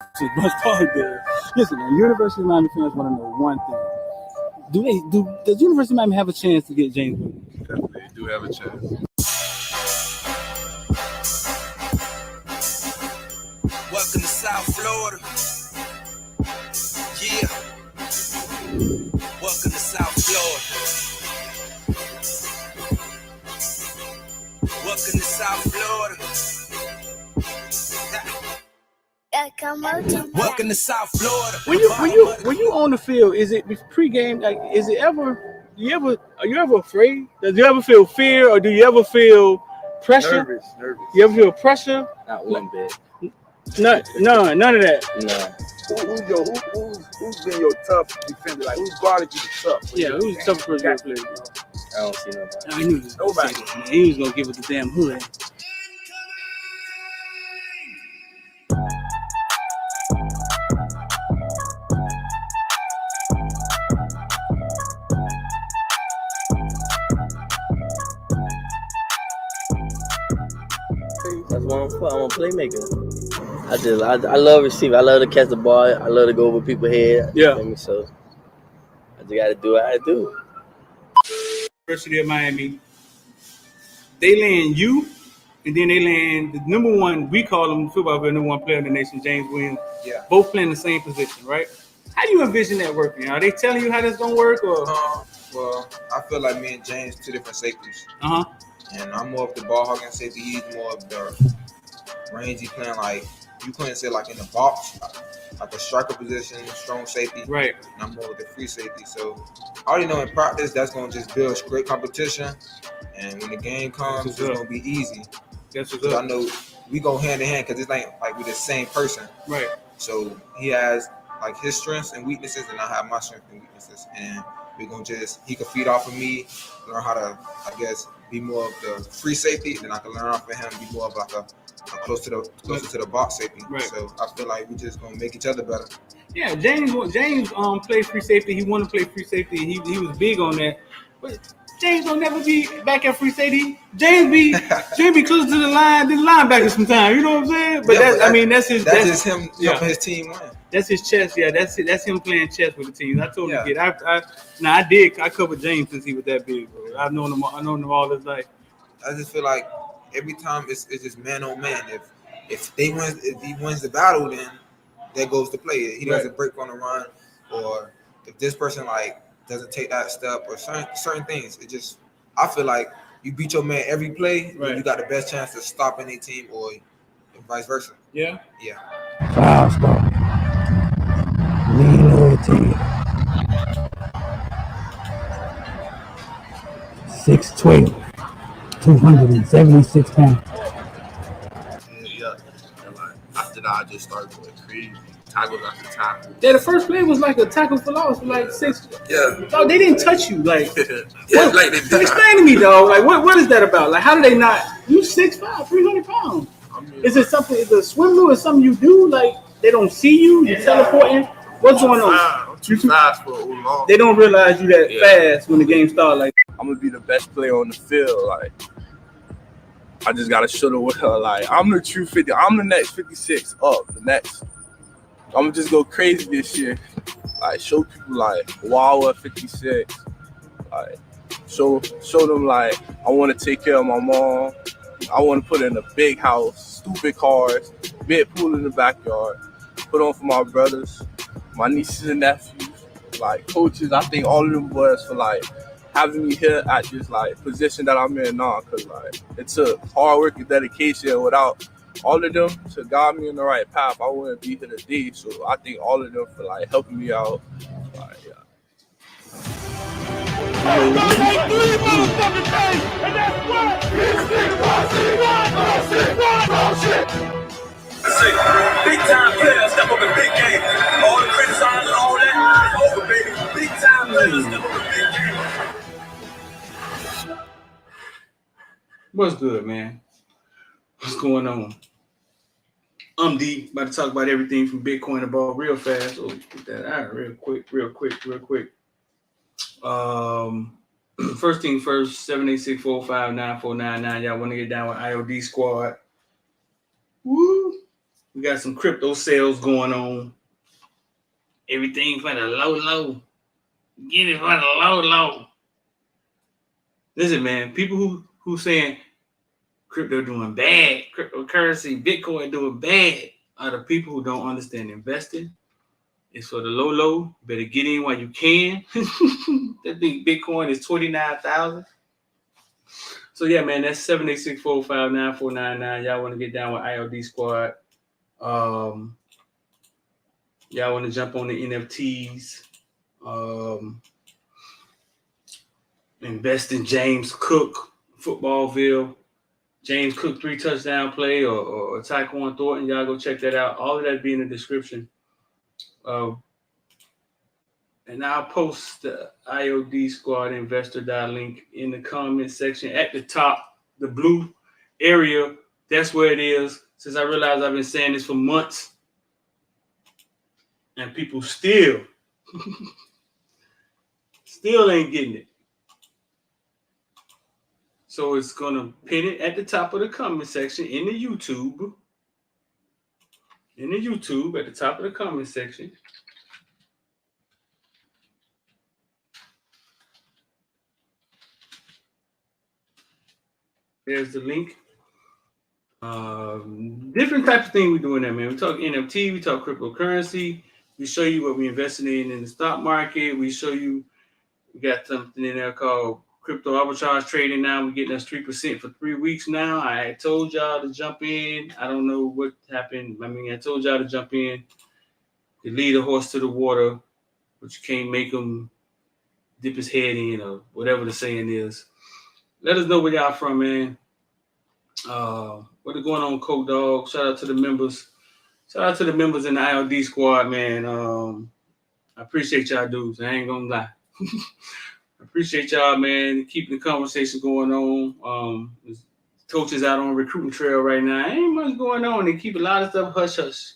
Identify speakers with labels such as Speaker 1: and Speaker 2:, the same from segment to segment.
Speaker 1: Shit, much part there. Listen, man, University of Miami fans want to know one thing. Does University of Miami have a chance to get James Williams?
Speaker 2: Definitely do have a chance.
Speaker 3: Welcome to South Florida. Yeah. Welcome to South Florida. Welcome to South Florida. Welcome to South Florida.
Speaker 1: When you on the field, is it pregame? Like, is it ever? Are you ever afraid? Does you ever feel fear, or do you ever feel pressure?
Speaker 2: Nervous.
Speaker 1: You ever feel pressure?
Speaker 4: Not one bit.
Speaker 1: None of that.
Speaker 4: No.
Speaker 2: Who's been your tough defender? Like who's guarded you the tough?
Speaker 1: Yeah, who's the toughest person to play?
Speaker 4: I don't see nobody.
Speaker 1: I knew this.
Speaker 2: Nobody.
Speaker 1: Man, he was gonna give it the damn hood.
Speaker 4: That's why I'm a playmaker. I love receiving. I love to catch the ball. I love to go over people's head.
Speaker 1: Yeah.
Speaker 4: So I just got to do what I do.
Speaker 1: University of Miami, they land you, and then they land the number one. We call him football player, number one player in the nation, James Williams.
Speaker 2: Yeah.
Speaker 1: Both playing the same position, right? How do you envision that working? Are they telling you how that's gonna work, or?
Speaker 5: Well, I feel like me and James two different safeties. And I'm more of the ball hogging safety. He's more of the rangy playing, like you couldn't say like in the box, like a striker position, strong safety.
Speaker 1: Right.
Speaker 5: And I'm more of the free safety. So I already know in practice that's gonna just build great competition. And when the game comes, it's gonna be easy.
Speaker 1: That's what's
Speaker 5: Because I
Speaker 1: up.
Speaker 5: know we go hand in hand because it's like we're the same person.
Speaker 1: Right.
Speaker 5: So he has like his strengths and weaknesses, and I have my strengths and weaknesses. And we're gonna he can feed off of me, learn how to, I guess, be more of the free safety, and then I can learn off of him, be more of like a closer to the box safety.
Speaker 1: Right.
Speaker 5: So I feel like we just gonna make each other better.
Speaker 1: Yeah, James played free safety. He wanted to play free safety, and he was big on that. But James will never be back at free safety. James be close to the linebacker sometimes. You know what I'm saying? But
Speaker 5: Yeah,
Speaker 1: that's
Speaker 5: just him
Speaker 1: yeah.
Speaker 5: helping his team win.
Speaker 1: That's his chess. Yeah, that's him playing chess with the team. I told him
Speaker 5: Yeah.
Speaker 1: I covered James since he was that big, bro. I've known him all his life.
Speaker 5: I just feel like every time it's just man on man. If he wins the battle, then there goes the play. He doesn't break on the run, or if this person like doesn't take that step, or certain things. It just, I feel like you beat your man every play,
Speaker 1: Right.
Speaker 5: you got the best chance to stop any team, or vice versa.
Speaker 1: Yeah.
Speaker 5: Yeah.
Speaker 6: 5-star. Lean loyalty. 6'12", 276 pounds.
Speaker 2: Yeah. And like after that, I just started going crazy. Tackles after tackle.
Speaker 1: Yeah, the first play was like a tackle for loss for like 6.
Speaker 2: Yeah.
Speaker 1: Dog, they didn't touch you. Like,
Speaker 2: Yeah, like they did.
Speaker 1: explain to me, dog. Like, what is that about? Like, how do they not? You 6'5", 300 pounds.
Speaker 2: I mean,
Speaker 1: Is it something? Is it a swim move or something you do? Like, they don't see you. You're teleporting. What's going on?
Speaker 2: I'm too fast for long.
Speaker 1: They don't realize you that fast when the game starts. Like,
Speaker 7: I'm gonna be the best player on the field. Like, I just gotta show the world. Like, I'm the true 50. I'm the next 56 up. The next. I'm gonna just go crazy this year. Like, show people like, wow, at 56. Like, show them like I want to take care of my mom. I want to put in a big house, stupid cars, big pool in the backyard. Put on for my brothers, my nieces and nephews, like coaches. I think all of them boys for like having me here at this like position that I'm in now, cause like it took hard work and dedication. Without all of them to guide me in the right path, I wouldn't be here today. So I think all of them for like helping me out. Like, yeah.
Speaker 3: Big time players step up in big game. All the criticize and all that. It's over, baby. Big time players step up in big game.
Speaker 1: what's good, man? What's going on? I'm D. About to talk about everything from Bitcoin to ball real fast. Oh, get that out real quick. First thing first, 786-459-9499. Y'all want to get down with IOD squad? Woo! We got some crypto sales going on. Everything for the low. Get it for the low. Listen, man, people who saying crypto doing bad, cryptocurrency, Bitcoin doing bad, are the people who don't understand investing. It's for the low. Better get in while you can. That big Bitcoin is 29,000. So yeah, man, that's 786-459-9499. Y'all want to get down with IOD Squad? Y'all want to jump on the NFTs? Invest in James Cook, Footballville. James Cook 3 touchdown play or Tyquan Thornton. Y'all go check that out. All of that be in the description. And I'll post the IOD Squad investor link in the comment section at the top, the blue area. That's where it is. Since I realized I've been saying this for months, and people still ain't getting it. So it's gonna pin it at the top of the comment section in the YouTube. At the top of the comment section. There's the link. Different types of things we're doing there, man. We talk NFT, we talk cryptocurrency. We show you what we invested in the stock market. We show you we got something in there called crypto arbitrage trading. Now we're getting us 3% for 3 weeks now. I told y'all to jump in. I don't know what happened. I mean, I told y'all to jump in. To lead a horse to the water, but you can't make him dip his head in or whatever the saying is. Let us know where y'all from, man. What is going on, Coke Dog? Shout out to the members. Shout out to the members in the IOD Squad, man. I appreciate y'all dudes. I ain't gonna lie. I appreciate y'all, man, keeping the conversation going on. Coaches out on recruiting trail right now. Ain't much going on. They keep a lot of stuff hush-hush.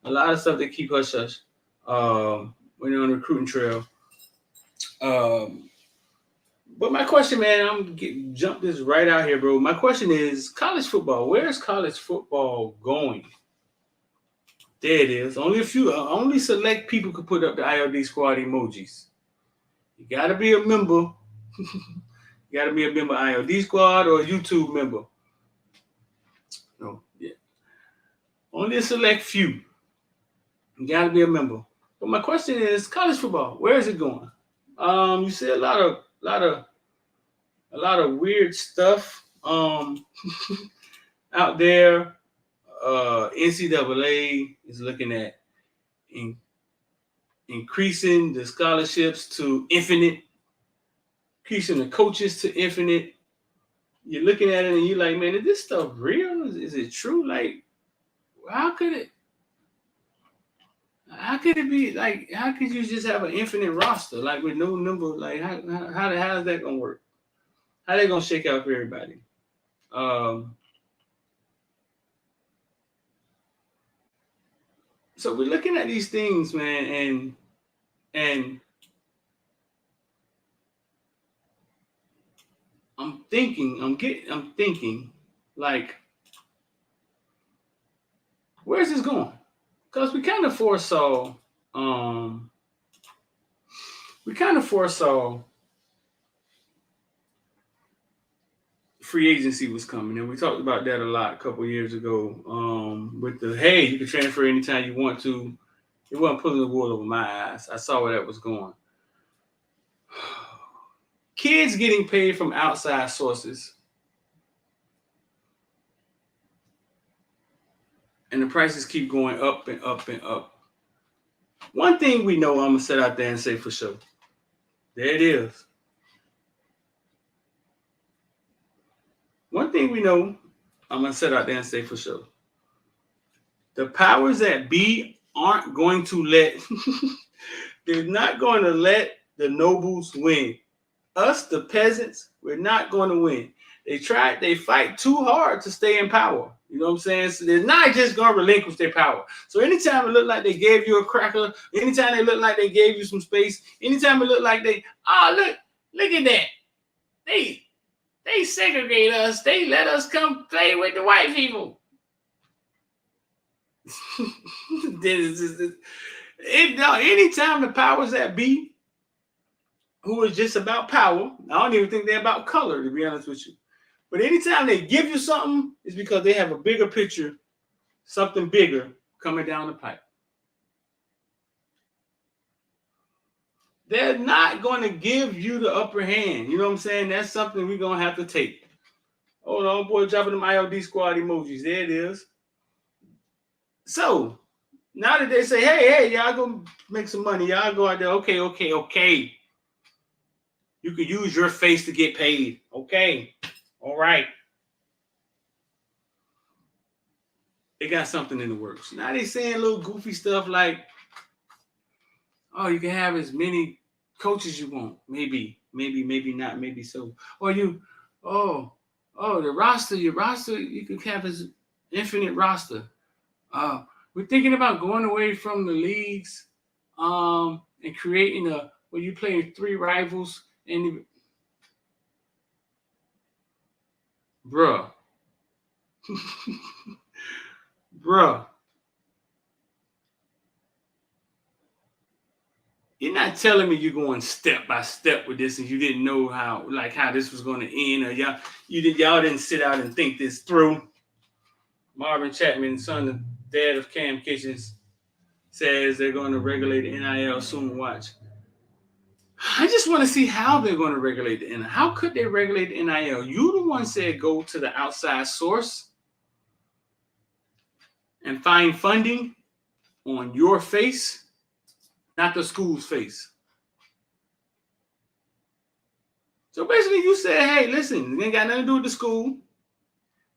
Speaker 1: A lot of stuff they keep hush-hush when they're on the recruiting trail. But my question, man, I'm gonna jump this right out here, bro. My question is college football. Where's college football going? There it is. Only select people could put up the IOD Squad emojis. You gotta be a member. You gotta be a member of IOD Squad or a YouTube member. No, yeah. Only a select few. You gotta be a member. But my question is college football. Where is it going? You see a lot of weird stuff out there. NCAA is looking at increasing the scholarships to infinite, increasing the coaches to infinite. You're looking at it and you're like, man, is this stuff real? Is it true? Like, how could it be like? How could you just have an infinite roster like with no number? Like, how is that gonna work? How they gonna shake out for everybody? So we're looking at these things, man, and I'm thinking, like, where's this going? Because we kind of foresaw free agency was coming, and we talked about that a lot a couple years ago. With the hey, you can transfer anytime you want to. It wasn't pulling the wool over my eyes. I saw where that was going. Kids getting paid from outside sources, and the prices keep going up and up and up. One thing we know, I'm gonna sit out there and say for sure. There it is. One thing we know, I'm going to sit out there and say for sure. The powers that be aren't going to they're not going to let the nobles win. Us, the peasants, we're not going to win. They fight too hard to stay in power. You know what I'm saying? So they're not just going to relinquish their power. So anytime it looked like they gave you a cracker, anytime they looked like they gave you some space, anytime it looked like look at that. They segregate us. They let us come play with the white people. Anytime the powers that be, who is just about power, I don't even think they're about color, to be honest with you. But anytime they give you something, it's because they have a bigger picture, something bigger coming down the pipe. They're not going to give you the upper hand. You know what I'm saying? That's something we're going to have to take. Hold on, boy, dropping them ILD squad emojis. There it is. So, now that they say, hey, y'all go make some money. Y'all go out there. Okay. You can use your face to get paid. Okay. All right. They got something in the works. Now they saying little goofy stuff like, oh, you can have as many coaches you want. Maybe not, maybe so. Or the roster, your roster, you can have as infinite roster. We're thinking about going away from the leagues and creating where you play 3 rivals and bruh. Bruh. You're not telling me you're going step by step with this and you didn't know how this was going to end, or y'all didn't sit out and think this through. Marvin Chapman, son of dad of Cam Kitchens, says they're going to regulate the NIL soon. Watch. I just want to see how they're going to regulate the NIL. How could they regulate the NIL? You the one said go to the outside source and find funding on your face, not the school's face. So basically you said, hey, listen, it ain't got nothing to do with the school.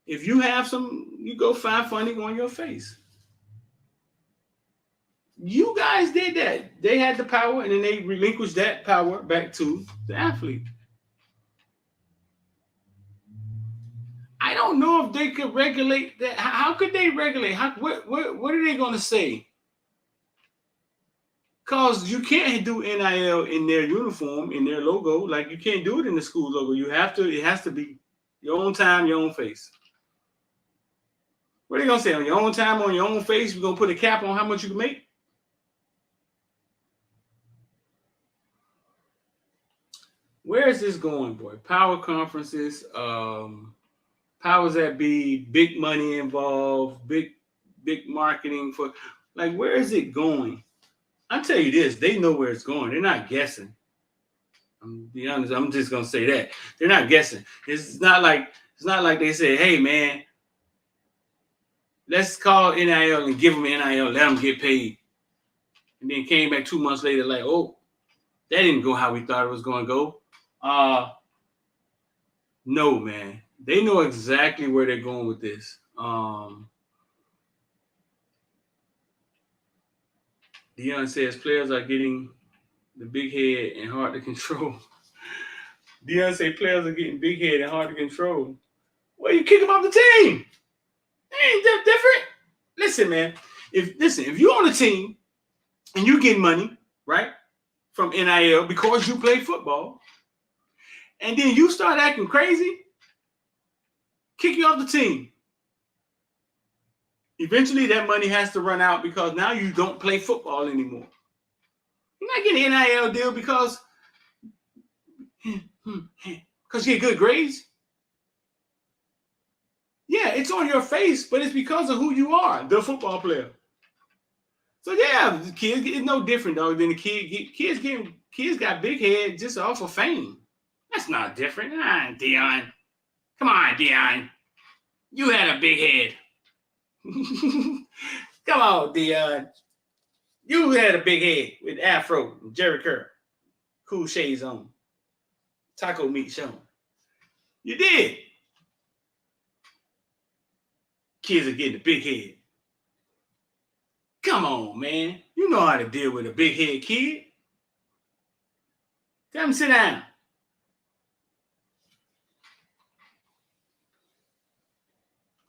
Speaker 1: If you have you go find funding on your face. You guys did that. They had the power, and then they relinquished that power back to the athlete. I don't know if they could regulate that. How could they regulate? What are they going to say? Because you can't do NIL in their uniform, in their logo. Like, you can't do it in the school logo. It has to be your own time, your own face. What are they going to say? On your own time, on your own face, we're going to put a cap on how much you can make? Where is this going, boy? Power conferences, powers that be, big money involved, big marketing for, like, where is it going? I'll tell you this, they know where it's going. They're not guessing. I'm be honest, I'm just gonna say that. They're not guessing. It's not like they say, hey man, let's call NIL and give them NIL, let them get paid. And then came back 2 months later, like, oh, that didn't go how we thought it was gonna go. No, man. They know exactly where they're going with this. Dion says players are getting the big head and hard to control. Dion says players are getting big head and hard to control. Well, you kick them off the team. Ain't that different? Listen, man. If you're on a team and you get money, right, from NIL because you play football, and then you start acting crazy, kick you off the team. Eventually, that money has to run out because now you don't play football anymore. You're not getting an NIL deal because you get good grades. Yeah, it's on your face, but it's because of who you are, the football player. So yeah, the kids, it's no different though than the kids got big head just off of fame. That's not different. Dion. Come on, Dion. You had a big head. Come on, Dion. You had a big head with afro, Jerry Kerr, cool shades on, taco meat shown. You did. Kids are getting a big head. Come on, man. You know how to deal with a big head kid. Tell him sit down.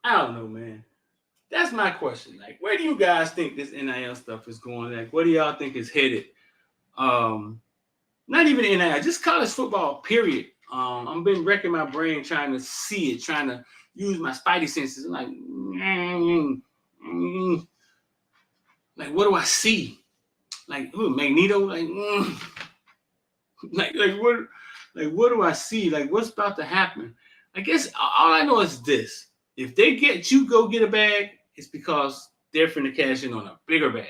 Speaker 1: I don't know, man. That's my question. Like, where do you guys think this NIL stuff is going? Like, what do y'all think is headed? Not even NIL, just college football, period. I've been wrecking my brain trying to see it, trying to use my spidey senses. I'm like, Like, what do I see? Like, Magneto? Like, what do I see? Like, what's about to happen? I guess all I know is this. If they get you go get a bag, it's because they're finna cash in on a bigger bag.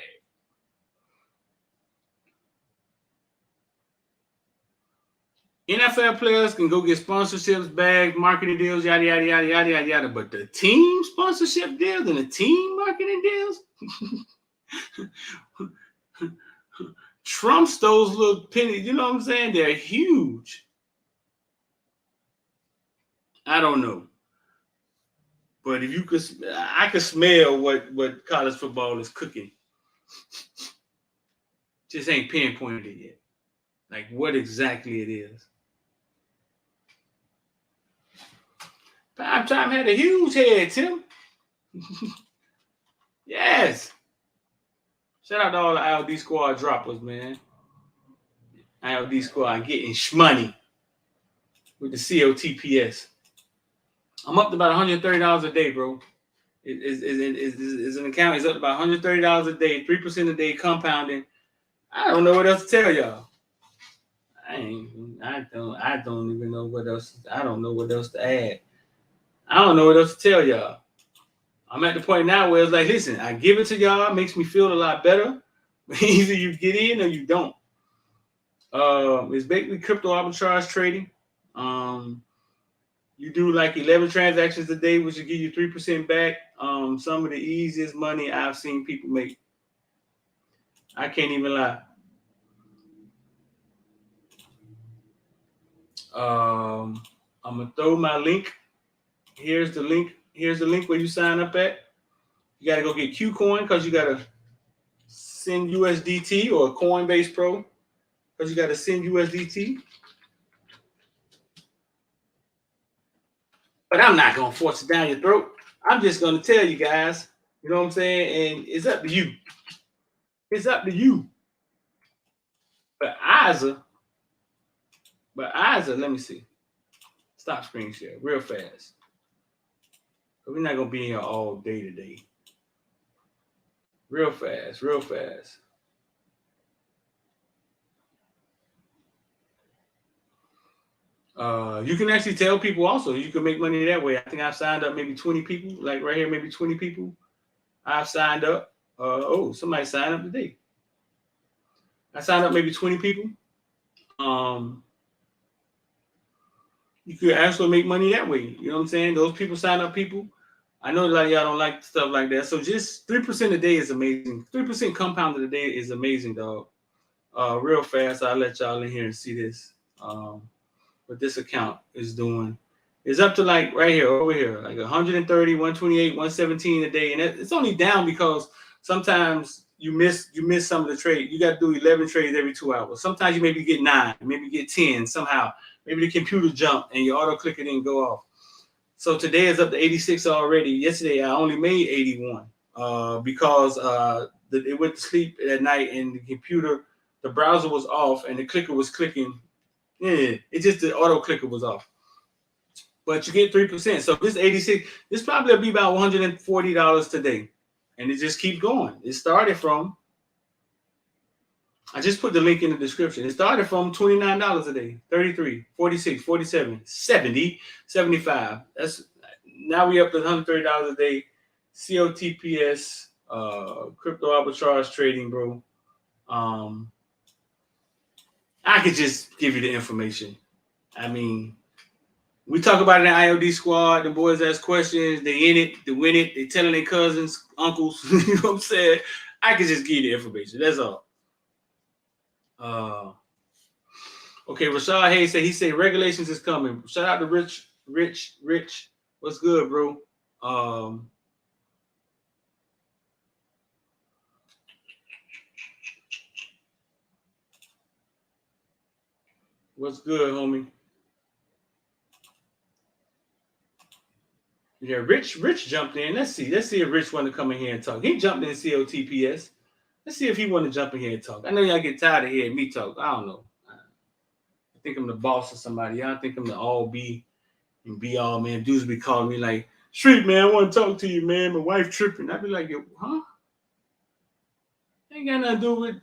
Speaker 1: NFL players can go get sponsorships, bags, marketing deals, yada, yada, yada, yada, yada, yada. But the team sponsorship deals and the team marketing deals trumps those little pennies. You know what I'm saying? They're huge. I don't know. But if you could, I could smell what college football is cooking. Just ain't pinpointed it yet. Like what exactly it is. Prime Time had a huge head, Tim. Yes. Shout out to all the ILD squad droppers, man. ILD squad getting shmoney with the COTPS. I'm up to about $130 a day, bro. It's an account. It's up to about $130 a day, 3% a day compounding. I don't know what else to tell y'all. I don't even know what else. I don't know what else to add. I don't know what else to tell y'all. I'm at the point now where it's like, listen, I give it to y'all, it makes me feel a lot better. Either you get in or you don't. It's basically crypto arbitrage trading. You do like 11 transactions a day, which will give you 3% back. Some of the easiest money I've seen people make. I can't even lie. I'm gonna throw my link. Here's the link. Here's the link where you sign up at. You gotta go get Qcoin because you gotta send USDT or Coinbase Pro because you gotta send USDT. But I'm not gonna force it down your throat. I'm just gonna tell you guys. You know what I'm saying? And it's up to you. It's up to you. But Isa, let me see. Stop screen share real fast. We're not gonna be in here all day today. Real fast. You can actually tell people also. You can make money that way. I think I've signed up maybe 20 people. Like right here, maybe 20 people. I've signed up. Somebody signed up today. I signed up maybe 20 people. You could actually make money that way. You know what I'm saying? Those people sign up people. I know a lot of y'all don't like stuff like that. So just 3% a day is amazing. 3% compounded a day is amazing, dog. Real fast, I'll let y'all in here and see this. What this account is doing. It's up to like right here, over here, like 130, 128, 117 a day. And it's only down because sometimes you miss some of the trade. You got to do 11 trades every 2 hours. Sometimes you maybe get 9, maybe get 10 somehow. Maybe the computer jumped and your auto clicker didn't go off. So today is up to 86 already. Yesterday I only made 81 because it went to sleep at night and the computer, the browser was off and the clicker was clicking. Yeah, it just the auto clicker was off. But you get 3%. So this 86, this probably will be about $140 today. And it just keeps going. It started from, I just put the link in the description. It started from $29 a day, 33, 46, 47, 70, 75. That's now we up to $130 a day. COTPS, crypto arbitrage trading, bro. I could just give you the information. I mean, we talk about it in IOD squad. The boys ask questions. They in it. They win it. They telling their cousins, uncles. You know what I'm saying? I could just give you the information. That's all. Okay, Rashad Hayes said regulations is coming. Shout out to Rich. What's good, bro? What's good, homie? Yeah, Rich jumped in. Let's see if Rich want to come in here and talk. He jumped in COTPS. Let's see if he want to jump in here and talk. I know y'all get tired of hearing me talk. I don't know. I think I'm the boss of somebody. Y'all think I'm the all be and be all, man. Dudes be calling me like, Street, man, I want to talk to you, man. My wife tripping. I be like, huh? Ain't got nothing to do with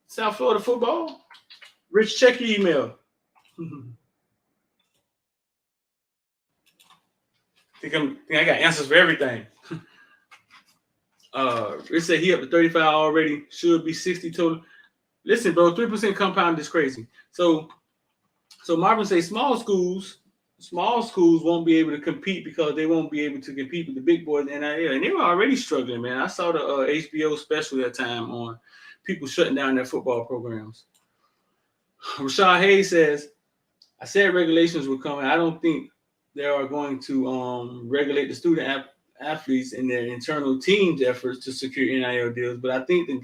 Speaker 1: South Florida football. Rich, check your email. think I got answers for everything. Rich said he up to 35 already. Should be 60 total. Listen, bro, 3% compound is crazy. So Marvin say small schools won't be able to compete because they won't be able to compete with the big boys in NIL. And they were already struggling, man. I saw the HBO special that time on people shutting down their football programs. Rashad Hayes says, I said regulations were coming. I don't think they are going to regulate the student athletes in their internal teams' efforts to secure NIL deals. But I think the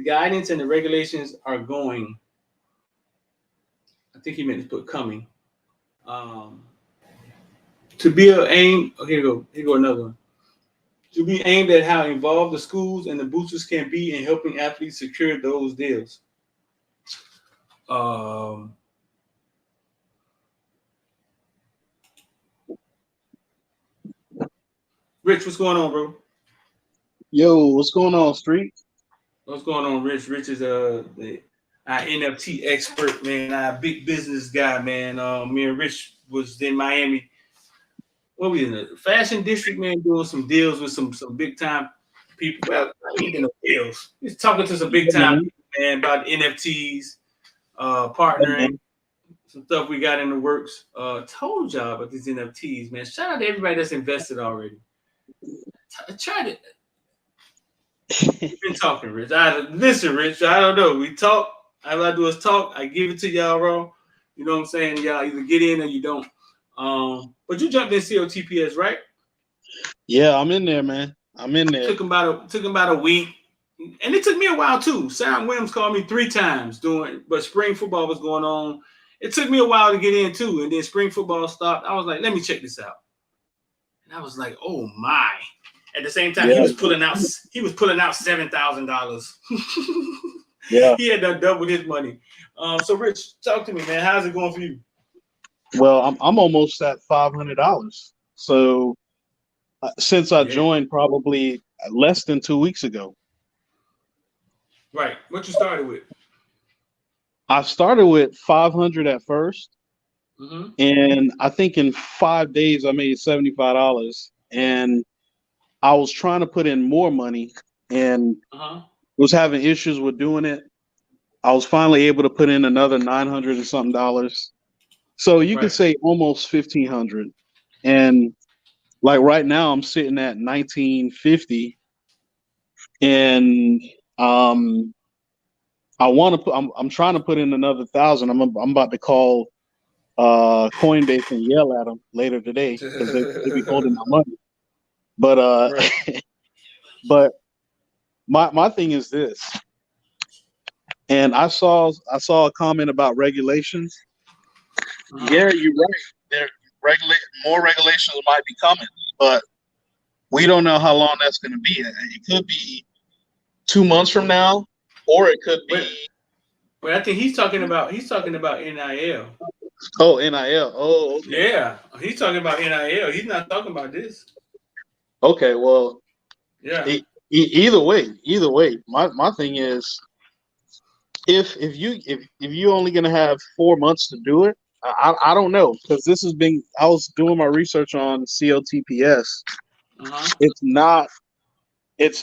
Speaker 1: guidance and the regulations are going. I think he meant to put coming. To be aimed, here go another one. To be aimed at how involved the schools and the boosters can be in helping athletes secure those deals. Rich, what's going on, bro?
Speaker 8: Yo, what's going on, Street?
Speaker 1: What's going on, Rich? Rich is our NFT expert, man. Our big business guy, man. Me and Rich was in Miami. What we in the fashion district, man, doing some deals with some big time people. Well, I ain't no deals. He's talking to some big time people, man, about NFTs, partnering, some stuff we got in the works. Told y'all about these NFTs, man. Shout out to everybody that's invested already. Tried it. We've been talking, Rich. Listen, Rich, I don't know. We talk. All I do is talk. I give it to y'all, bro. You know what I'm saying? Y'all either get in or you don't. But you jumped in COTPS, right?
Speaker 8: Yeah, I'm in there, man. I'm in there.
Speaker 1: Took him about a week. And it took me a while too. Sam Williams called me 3 times but spring football was going on. It took me a while to get in too. And then spring football stopped. I was like, let me check this out. And I was like, oh my. At the same time, he was pulling out $7,000.
Speaker 8: Yeah.
Speaker 1: He had done double his money. So Rich, talk to me, man. How's it going for you?
Speaker 8: Well, I'm almost at $500. So since I joined probably less than 2 weeks ago.
Speaker 1: Right. What you started with?
Speaker 8: I started with 500 at first.
Speaker 1: Mm-hmm.
Speaker 8: And I think in 5 days I made $75. And I was trying to put in more money and was having issues with doing it. I was finally able to put in another $900 and something. So you could say almost $1,500. And like right now I'm sitting at $1,950. And I'm trying to put in another $1,000. I'm about to call Coinbase and yell at them later today because they be holding my money. But but my thing is this, and I saw a comment about regulations. Yeah, you're right. More regulations might be coming, but we don't know how long that's going to be. It could be 2 months from now, or it could be.
Speaker 1: But I think he's talking about NIL.
Speaker 8: Oh, NIL. Oh, okay.
Speaker 1: Yeah, he's talking about NIL. He's not talking about this.
Speaker 8: Okay, well,
Speaker 1: yeah.
Speaker 8: Either way, my thing is, if you only gonna have 4 months to do it, I don't know, because I was doing my research on COTPS. It's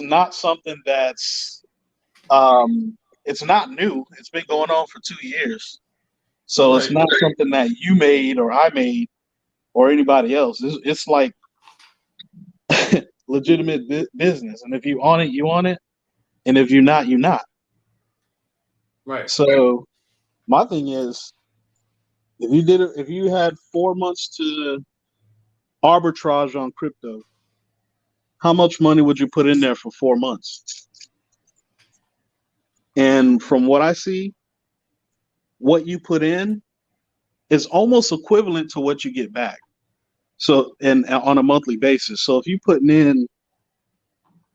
Speaker 8: not something that's it's not new. It's been going on for 2 years, so it's not something that you made or I made or anybody else. It's like legitimate business, and if you on it, you on it, and if you're not, you're not.
Speaker 1: Right.
Speaker 8: So my thing is, if you had 4 months to arbitrage on crypto, how much money would you put in there for 4 months? And from what I see, what you put in is almost equivalent to what you get back. So, and on a monthly basis. So if you're putting in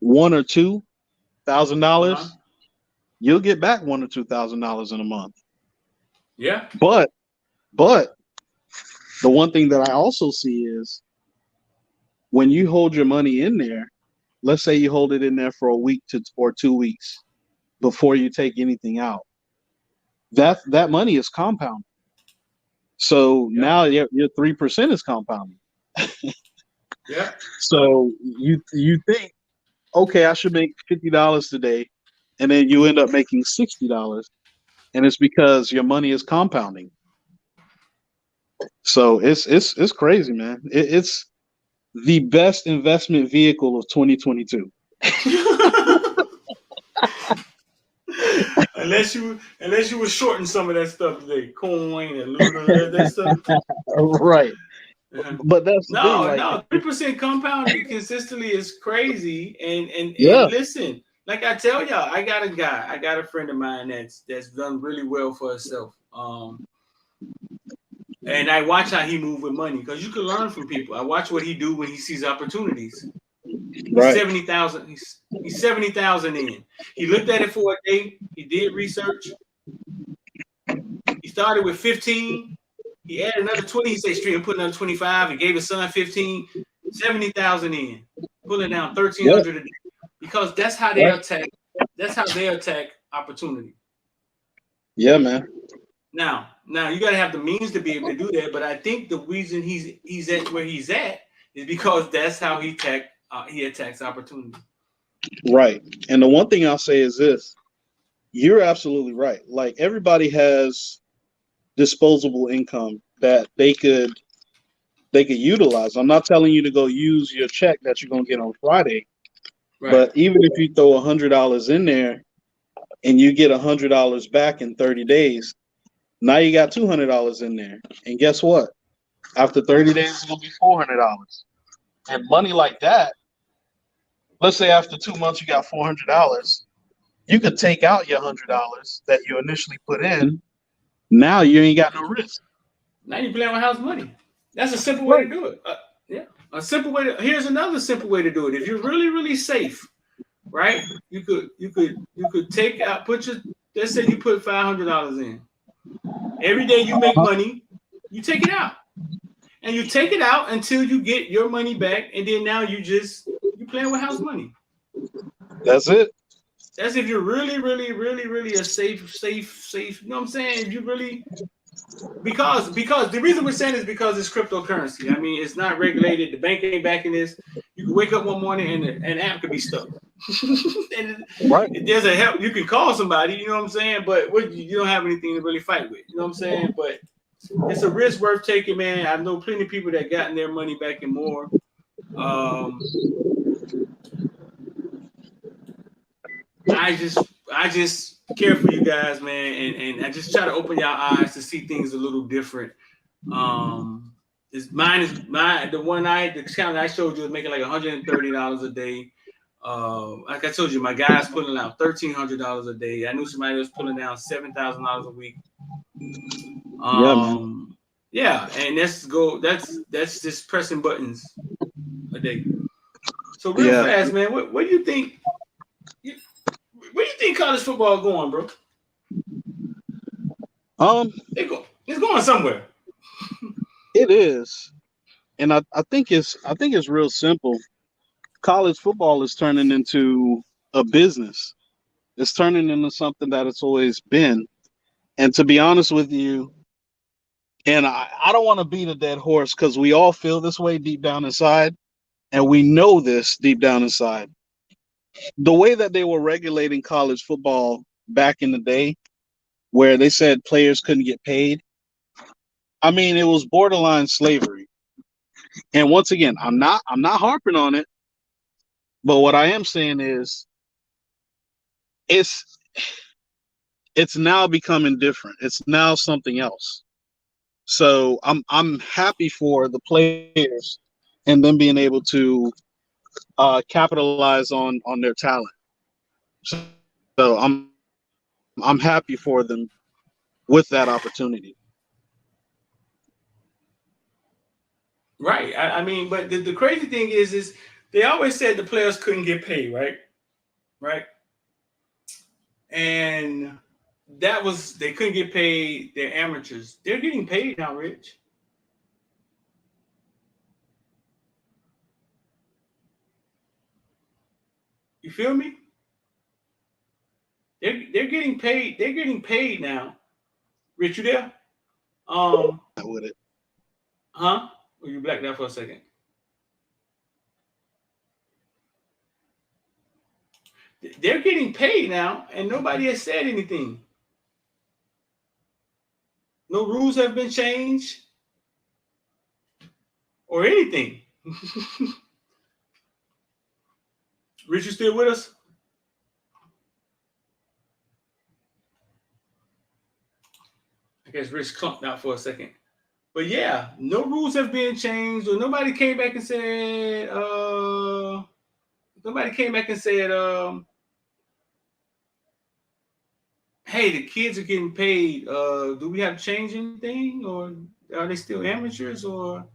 Speaker 8: $1,000 or $2,000, you'll get back $1,000 or $2,000 in a month.
Speaker 1: Yeah.
Speaker 8: But the one thing that I also see is when you hold your money in there, let's say you hold it in there for a week or 2 weeks, before you take anything out. That money is compounding. So now your 3% is compounding.
Speaker 1: Yeah.
Speaker 8: So you think, okay, I should make $50 today, and then you end up making $60, and it's because your money is compounding. So it's crazy, man. It's the best investment vehicle of 2022.
Speaker 1: unless you were shorting some of that stuff today, coin and Luna, that stuff.
Speaker 8: Right. But that's the thing,
Speaker 1: No,
Speaker 8: like,
Speaker 1: no, 3% compounded consistently is crazy. And
Speaker 8: yeah,
Speaker 1: listen, like I tell y'all, I got a friend of mine that's done really well for herself. And I watch how he move with money because you can learn from people. I watch what he do when he sees opportunities. He's
Speaker 8: right.
Speaker 1: 70,000. He's 70,000 in. He looked at it for a day. He did research. He started with 15. He added another 20. He said straight and put another 25. He gave his son 15. 70,000 in, pulling down 1,300 a day because that's how they attack. That's how they attack opportunity.
Speaker 8: Yeah, man.
Speaker 1: Now you got to have the means to be able to do that. But I think the reason he's at where he's at is because that's how he attacks opportunity.
Speaker 8: Right. And the one thing I'll say is this: you're absolutely right. Like, everybody has disposable income that they could utilize. I'm not telling you to go use your check that you're gonna get on Friday,
Speaker 1: Right.
Speaker 8: but even if you throw $100 in there and you get $100 back in 30 days, now you got $200 in there. And guess what? After 30 days, it's gonna be $400. And money like that, let's say after 2 months you got $400, you could take out your $100 that you initially put in. Now you ain't got no risk.
Speaker 1: Now you're playing with house money. That's a simple way to do it. Yeah, a simple way. Here's another simple way to do it. If you're really, really safe, right? You could take out, let's say you put $500 in. Every day you make money, you take it out, and you take it out until you get your money back, and then now you're playing with house money.
Speaker 8: That's it.
Speaker 1: That's if you're really, really, really, really a safe. You know what I'm saying? If you really, because the reason we're saying is because it's cryptocurrency. I mean, it's not regulated. The bank ain't backing this. You can wake up one morning and an app could be stuck. And
Speaker 8: right.
Speaker 1: There's a help. You can call somebody. You know what I'm saying? But you don't have anything to really fight with. You know what I'm saying? But it's a risk worth taking, man. I know plenty of people that gotten their money back and more. I just care for you guys, man, and I just try to open your eyes to see things a little different. The account I showed you is making like $130 a day. Like I told you, my guy's pulling out $1,300 a day. I knew somebody was pulling down $7,000 a week. Yeah, and that's just pressing buttons a day. So real fast, man, what do you think? Where do you think college football is going, bro? It's going somewhere.
Speaker 8: It is, and I think it's real simple. College football is turning into a business. It's turning into something that it's always been. And to be honest with you, and I don't want to beat a dead horse because we all feel this way deep down inside, and we know this deep down inside. The way that they were regulating college football back in the day, where they said players couldn't get paid, I mean, it was borderline slavery. And once again, I'm not harping on it, but what I am saying is it's now becoming different. It's now something else. So I'm happy for the players and them being able to capitalize on their talent. So I'm happy for them with that opportunity.
Speaker 1: Right. I mean, but the crazy thing is they always said the players couldn't get paid, right? Right. And they couldn't get paid. They're amateurs. They're getting paid now, Rich. You feel me? They're getting paid. They're getting paid now. Rich, you there?
Speaker 8: With it.
Speaker 1: Huh? Or you blacked out for a second? They're getting paid now, and nobody has said anything. No rules have been changed or anything. Rich, you still with us? I guess Rich clumped out for a second. But yeah, no rules have been changed, or nobody came back and said, hey, the kids are getting paid. Do we have to change anything, or are they still amateurs? Or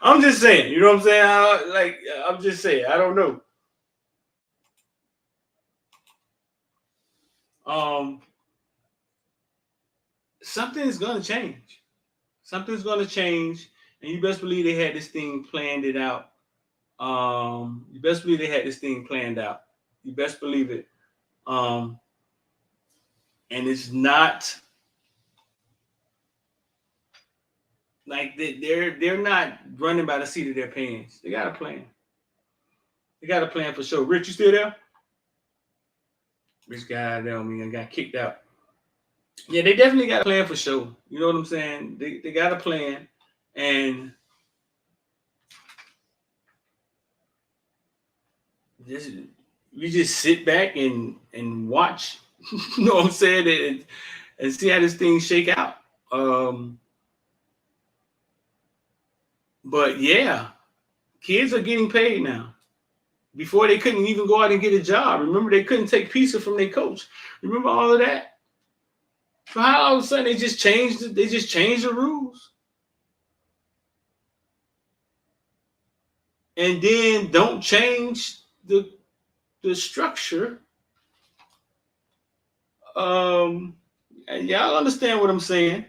Speaker 1: I'm just saying, you know what I'm saying? I'm just saying, I don't know. Something's gonna change. Something's gonna change, and you best believe they had this thing planned it out. You best believe they had this thing planned out. You best believe it. And it's not like they're not running by the seat of their pants. They got a plan. They got a plan for sure. Rich, you still there? Rich got out on me and got kicked out. Yeah, they definitely got a plan for sure. You know what I'm saying? They got a plan, and we just sit back and watch. You know what I'm saying? And see how this thing shake out. But yeah, kids are getting paid now. Before they couldn't even go out and get a job. Remember, they couldn't take pizza from their coach. Remember all of that? So how all of a sudden they just changed the rules? And then don't change the structure. And y'all understand what I'm saying?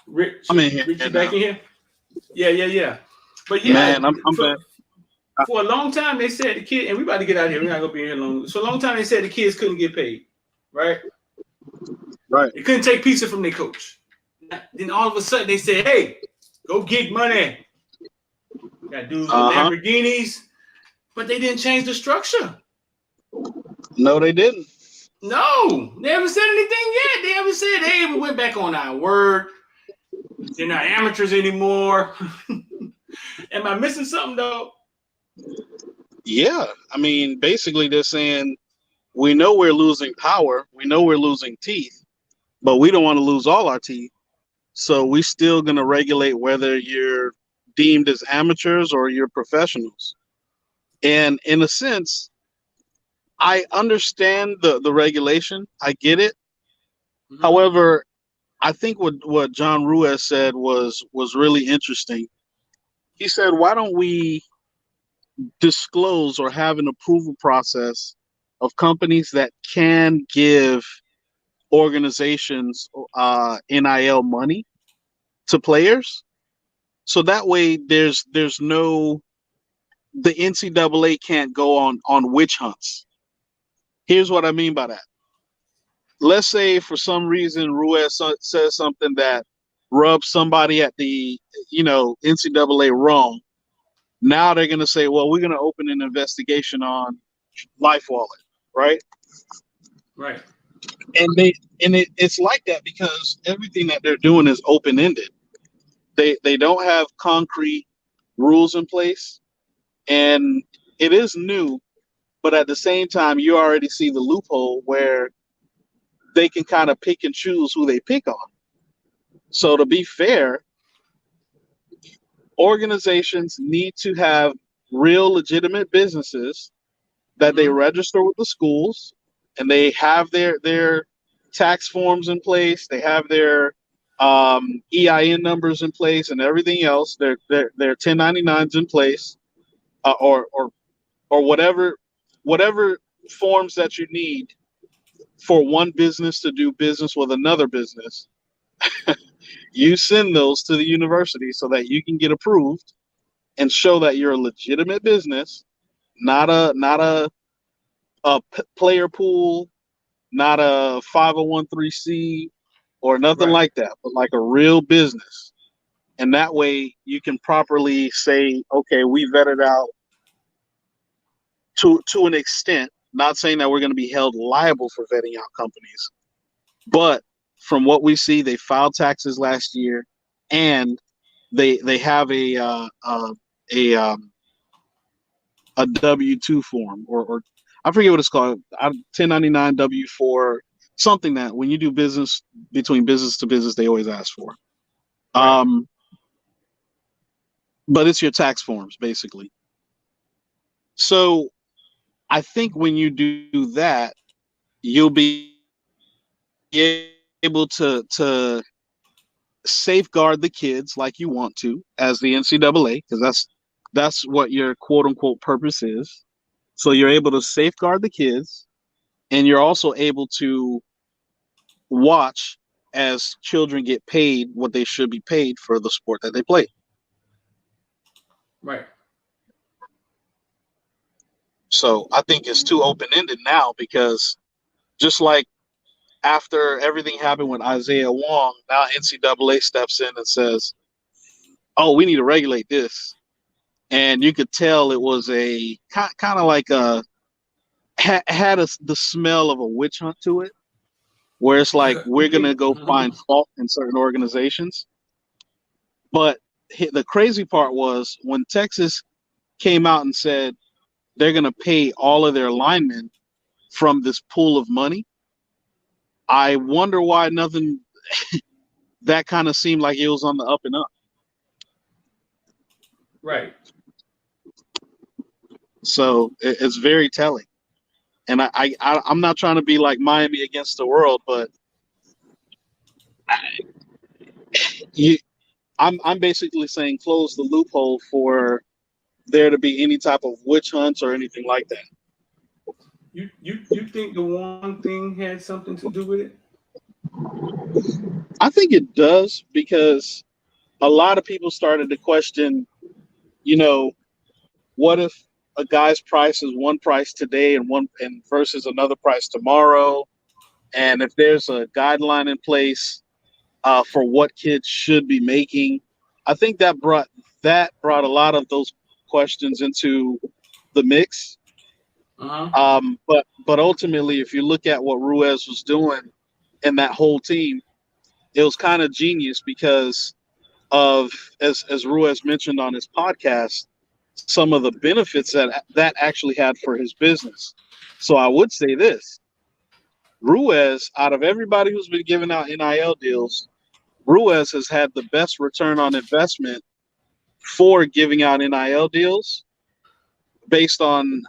Speaker 1: Rich,
Speaker 8: I'm in here.
Speaker 1: Rich, you back in here? Yeah. But yeah,
Speaker 8: Man, I'm back.
Speaker 1: For a long time, they said the kid, and we about to get out of here. We're not gonna be here long. So a long time, they said the kids couldn't get paid, right?
Speaker 8: Right.
Speaker 1: They couldn't take pizza from their coach. Then all of a sudden, they said, "Hey, go get money." Got dudes with Lamborghinis, but they didn't change the structure.
Speaker 8: No, they didn't.
Speaker 1: No, they haven't said anything yet. They haven't said, "Hey, we went back on our word. They're not amateurs anymore." Am I missing something though?
Speaker 8: Yeah, I mean, basically they're saying we know we're losing power, we know we're losing teeth, but we don't want to lose all our teeth. So we're still going to regulate whether you're deemed as amateurs or you're professionals. And in a sense, I understand the regulation. I get it. Mm-hmm. However, I think what John Ruiz said was really interesting. He said, why don't we disclose or have an approval process of companies that can give organizations NIL money to players? So that way there's no, the NCAA can't go on witch hunts. Here's what I mean by that. Let's say for some reason Ruiz says something that rubs somebody at the NCAA wrong. Now they're going to say, well, we're going to open an investigation on LifeWallet, right?
Speaker 1: Right.
Speaker 8: And it's like that because everything that they're doing is open-ended. They don't have concrete rules in place, and it is new, but at the same time, you already see the loophole where they can kind of pick and choose who they pick on. So to be fair, organizations need to have real legitimate businesses that they register with the schools, and they have their tax forms in place. They have their EIN numbers in place and everything else. Their 1099s in place, or whatever forms that you need for one business to do business with another business, you send those to the university so that you can get approved and show that you're a legitimate business, not a player pool, not a 501(c) or nothing like that, but like a real business. And that way you can properly say, okay, we vetted out to an extent, not saying that we're going to be held liable for vetting out companies, but from what we see, they filed taxes last year, and they have a W-2 form, or I forget what it's called, 1099 W-4, something that when you do business between business to business, they always ask for. But it's your tax forms, basically. So I think when you do that, you'll be able to safeguard the kids like you want to as the NCAA, because that's what your quote unquote purpose is. So you're able to safeguard the kids, and you're also able to watch as children get paid what they should be paid for the sport that they play.
Speaker 1: Right.
Speaker 8: So I think it's too open-ended now, because just like after everything happened with Isaiah Wong, now NCAA steps in and says, oh, we need to regulate this. And you could tell it was a kind of like the smell of a witch hunt to it, where it's like, we're going to go find fault in certain organizations. But the crazy part was when Texas came out and said they're going to pay all of their linemen from this pool of money, I wonder why nothing that kind of seemed like it was on the up and up.
Speaker 1: Right.
Speaker 8: So it's very telling. And I'm not trying to be like Miami against the world, but I'm basically saying close the loophole for there to be any type of witch hunts or anything like that.
Speaker 1: You think the one thing had something to do with it?
Speaker 8: I think it does, because a lot of people started to question, what if a guy's price is one price today and versus another price tomorrow? And if there's a guideline in place for what kids should be making, I think that brought a lot of those questions into the mix. But ultimately, if you look at what Ruiz was doing and that whole team, it was kind of genius because of, as Ruiz mentioned on his podcast, some of the benefits that actually had for his business. So I would say this: Ruiz, out of everybody who's been giving out NIL deals, Ruiz has had the best return on investment for giving out NIL deals, based on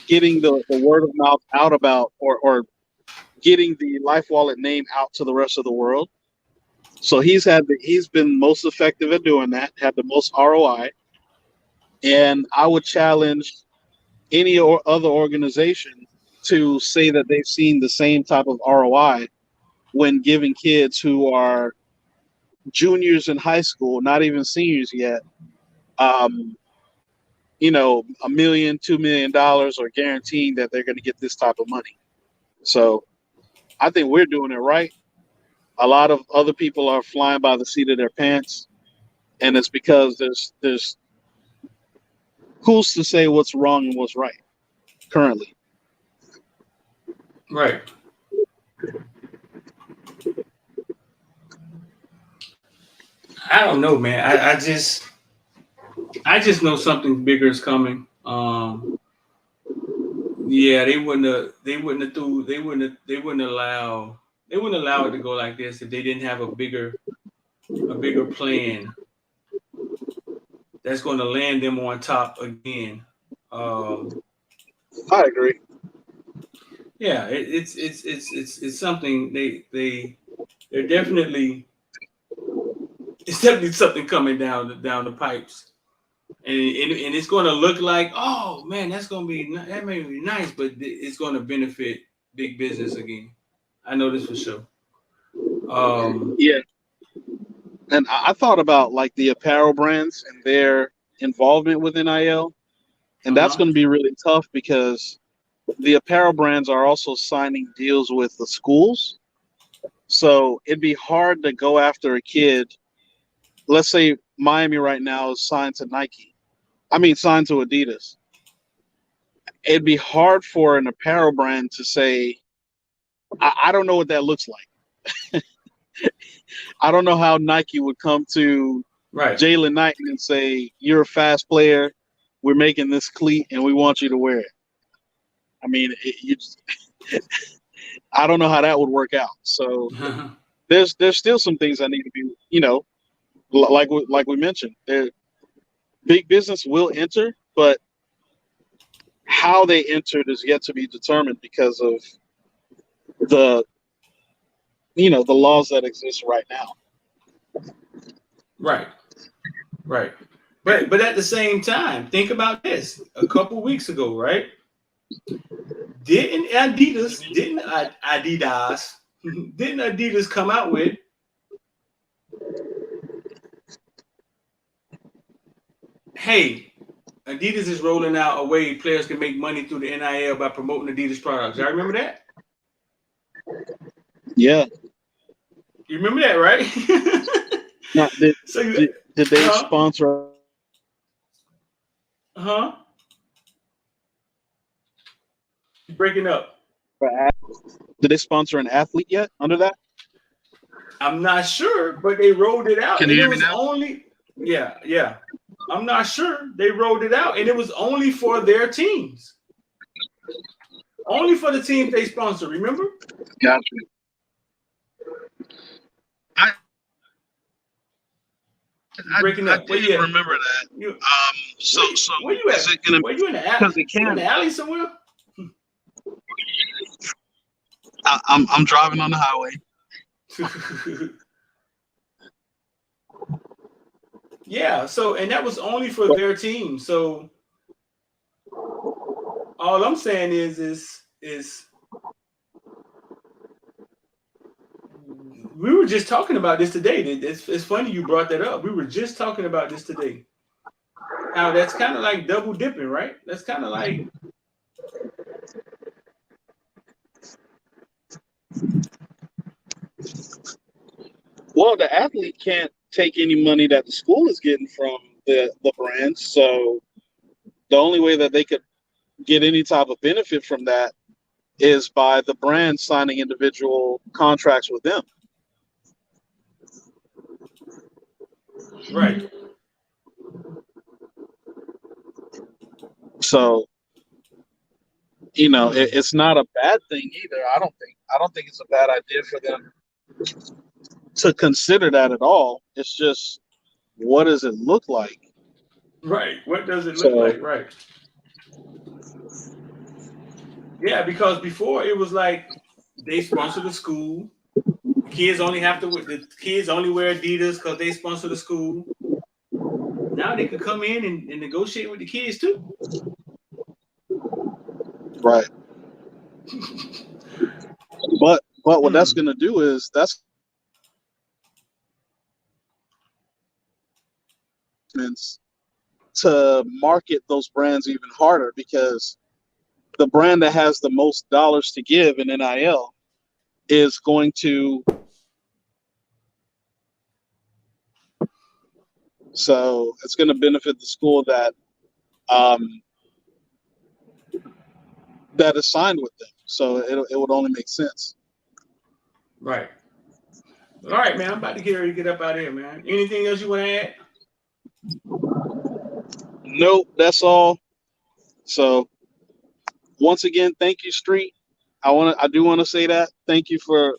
Speaker 8: getting the word of mouth out about, or getting the LifeWallet name out to the rest of the world. So he's been most effective at doing that, had the most ROI. And I would challenge any other organization to say that they've seen the same type of ROI when giving kids who are juniors in high school, not even seniors yet, $1 million, $2 million, or guaranteeing that they're going to get this type of money. So I think we're doing it right. A lot of other people are flying by the seat of their pants, and it's because there's who's to say what's wrong and what's right currently.
Speaker 1: Right. I don't know, man. I just know something bigger is coming. Yeah, they wouldn't allow it to go like this if they didn't have a bigger plan that's going to land them on top again.
Speaker 8: I agree.
Speaker 1: Yeah, it's something they're definitely. It's definitely something coming down the pipes, and it's going to look like, oh man, that may be nice, but it's going to benefit big business again. I know this for sure.
Speaker 8: Yeah, and I thought about like the apparel brands and their involvement with NIL, and that's
Speaker 1: Uh-huh.
Speaker 8: going to be really tough because the apparel brands are also signing deals with the schools. So it'd be hard to go after a kid. Let's say Miami right now is signed to Nike. I mean, signed to Adidas. It'd be hard for an apparel brand to say, I don't know what that looks like. I don't know how Nike would come to
Speaker 1: Right.
Speaker 8: Jalen Knighton and say, you're a fast player. We're making this cleat and we want you to wear it. I mean, I don't know how that would work out. So there's still some things that need to be, like we mentioned, big business will enter, but how they entered is yet to be determined because of the laws that exist right now.
Speaker 1: Right. But at the same time, think about this. A couple weeks ago, right? Didn't Adidas come out with hey, Adidas is rolling out a way players can make money through the NIL by promoting Adidas products. Y'all remember that?
Speaker 8: Yeah.
Speaker 1: You remember that, right?
Speaker 8: Now, did they
Speaker 1: Huh?
Speaker 8: sponsor?
Speaker 1: Huh? You're breaking up.
Speaker 8: Did they sponsor an athlete yet under that?
Speaker 1: I'm not sure, but they rolled it out.
Speaker 8: Can
Speaker 1: and
Speaker 8: you
Speaker 1: it
Speaker 8: hear me
Speaker 1: was
Speaker 8: now?
Speaker 1: only yeah. I'm not sure. They rolled it out, and it was only for their teams. Only for the teams they sponsor, remember?
Speaker 8: Gotcha.
Speaker 1: Breaking up.
Speaker 8: I didn't remember that.
Speaker 1: Where you at?
Speaker 8: is it gonna?
Speaker 1: Were you in the alley?
Speaker 8: Because it
Speaker 1: You in
Speaker 8: can.
Speaker 1: the alley somewhere?
Speaker 8: I'm driving on the highway.
Speaker 1: Yeah, so and that was only for their team. So all I'm saying is we were just talking about this today. It's funny you brought that up. We were just talking about this today. How that's kind of like double dipping, right? That's kind of like
Speaker 8: Well, the athlete can't take any money that the school is getting from the brand. So the only way that they could get any type of benefit from that is by the brand signing individual contracts with them.
Speaker 1: right.
Speaker 8: So, it's not a bad thing either. I don't think it's a bad idea for them to consider that at all. It's just, what does it look like?
Speaker 1: Right. What does it look like? Right. Yeah, because before it was like they sponsor the school. The kids only wear Adidas because they sponsor the school. Now they could come in and negotiate with the kids too.
Speaker 8: Right. But what that's going to do is to market those brands even harder, because the brand that has the most dollars to give in NIL is going to. So it's going to benefit the school that is signed with them. So it would only make sense.
Speaker 1: Right. All right, man. I'm about to get ready to get up out of here, man. Anything else you want to add?
Speaker 8: Nope, that's all. So once again, thank you, Street. I do want to say that. Thank you for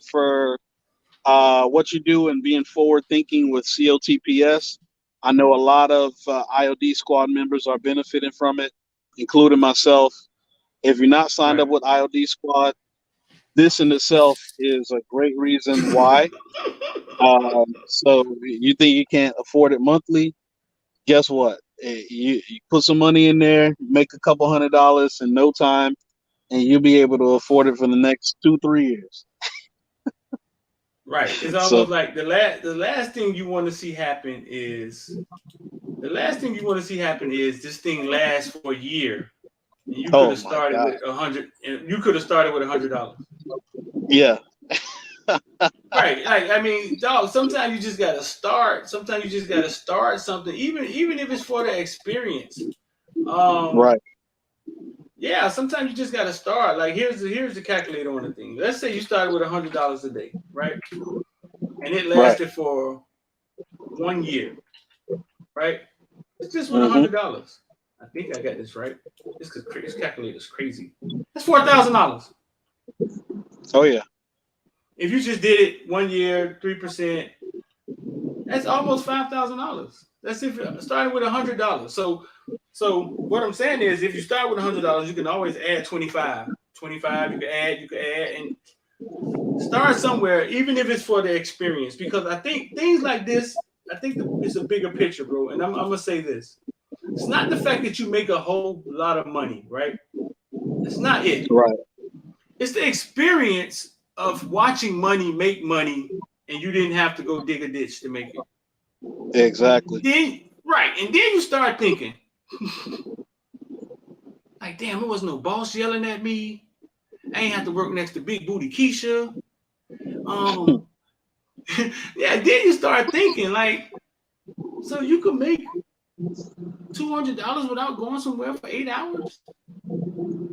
Speaker 8: what you do and being forward thinking with COTPS. I know a lot of IOD squad members are benefiting from it, including myself. If you're not signed up with IOD squad, this in itself is a great reason why. So you think you can't afford it monthly? Guess what? You put some money in there, make a couple $100 in no time, and you'll be able to afford it for the next 2-3 years.
Speaker 1: Right. It's almost
Speaker 8: So
Speaker 1: like the last thing you want to see happen is this thing lasts for a year. And you could
Speaker 8: oh
Speaker 1: have
Speaker 8: my
Speaker 1: started
Speaker 8: God.
Speaker 1: with $100, and you could have started with $100.
Speaker 8: Yeah.
Speaker 1: Right. Like, I mean, dog, sometimes you just gotta start. Sometimes you just gotta start something, even if it's for the experience.
Speaker 8: Right.
Speaker 1: Yeah, sometimes you just gotta start. Like, here's the calculator on the thing. Let's say you started with $100 a day, right? And it
Speaker 8: Right.
Speaker 1: lasted for 1 year, right? It's just with
Speaker 8: Mm-hmm.
Speaker 1: $100. I think I got this right. This calculator is crazy. That's $4,000.
Speaker 8: Oh yeah.
Speaker 1: If you just did it 1 year, 3%, that's almost $5,000. That's if you started with $100. So what I'm saying is, if you start with $100, you can always add 25. 25, you can add, and start somewhere, even if it's for the experience. Because I think things like this, it's a bigger picture, bro. And I'm gonna say this: it's not the fact that you make a whole lot of money, right? It's not it.
Speaker 8: Right.
Speaker 1: It's the experience of watching money make money, and you didn't have to go dig a ditch to make it.
Speaker 8: Exactly.
Speaker 1: Then you start thinking, like, damn, there was no boss yelling at me. I ain't have to work next to Big Booty Keisha. Yeah, then you start thinking, like, so you could make $200 without going somewhere for 8 hours?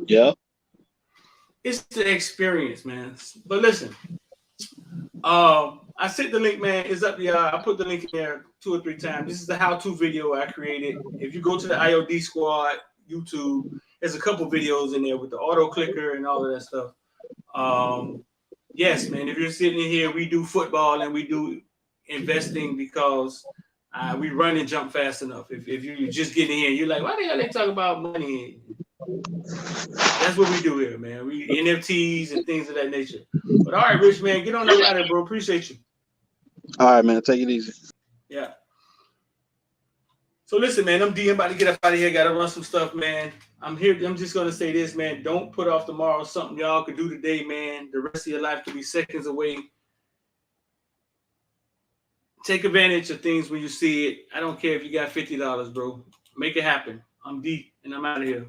Speaker 8: Yeah.
Speaker 1: It's the experience, man. But listen, I sent the link, man. It's up there. I put the link in there 2 or 3 times. This is the how-to video I created. If you go to the IOD Squad YouTube, there's a couple videos in there with the auto clicker and all of that stuff. Yes, man. If you're sitting in here, we do football and we do investing because we run and jump fast enough. If you're just getting in here, you're like, why the hell they talk about money? That's what we do here, man. We NFTs and things of that nature. But all right, Rich, man, get on that ladder, bro. Appreciate you.
Speaker 8: All right, man. Take it easy.
Speaker 1: Yeah. So listen, man, I'm about to get up out of here. Got to run some stuff, man. I'm here. I'm just going to say this, man. Don't put off tomorrow. Something y'all could do today, man. The rest of your life could be seconds away. Take advantage of things when you see it. I don't care if you got $50, bro. Make it happen. I'm D, and I'm out of here.